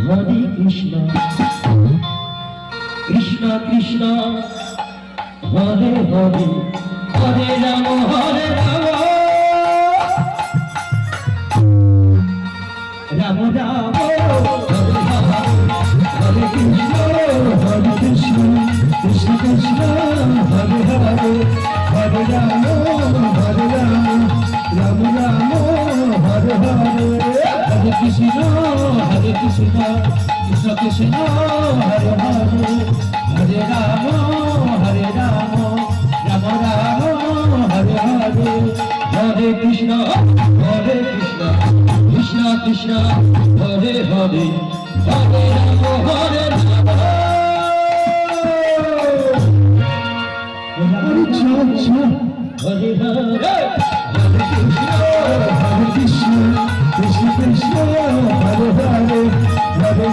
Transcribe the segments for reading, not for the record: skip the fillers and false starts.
Hare Krishna Krishna Krishna Hare Hare Hare Ram Hare Ram Ram Ram Hare Krishna Krishna Krishna Hare Hare Hare Ram Ram Ram Hare Hare Hare Krishna Krishna Krishna Hare Hare Hare Ram Ram Ram Hare Hare Hare Krishna Krishna Krishna Hare Hare Hare Ram Hare Ram Hare Hare Hare Krishna Krishna Krishna Hare Hare Hare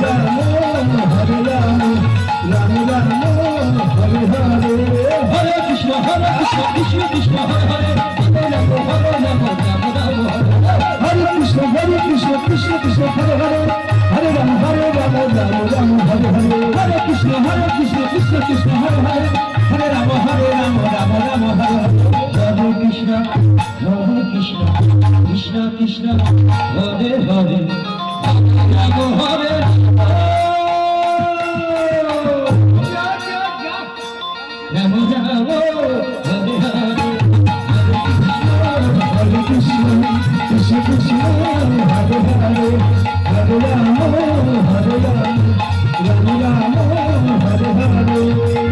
Ram Ram Ram Hare Hare Hare Krishna Krishna Krishna Hare Hare Hare Ram Ram Ram Hare Krishna Krishna Krishna Hare Hare Hare Ram Ram Ram Hare Hare Hare Krishna Krishna Krishna Hare Hare Hare Ram Ram Ram Hare Hare Krishna Krishna Krishna Hare Hare Ram Hare Ram Ram Hare Hare Hare Krishna Krishna Krishna Hare Hare Hare Ram Ram Ram Hare Hare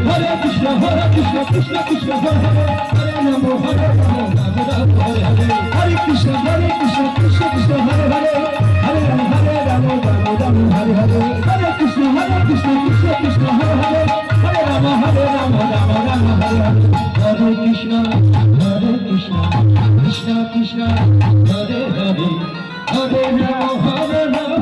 Hare Krishna Krishna Krishna Hare Hare Hare Ram Ram Hare Hare Hare Krishna Krishna Krishna Hare Hare Hare Ram Ram Ram Hare Hare Hare Krishna Krishna Krishna Hare Hare Hare Ram Ram Ram Hare Hare Hare Krishna Krishna Krishna Hare Hare Hare Ram Hare Ram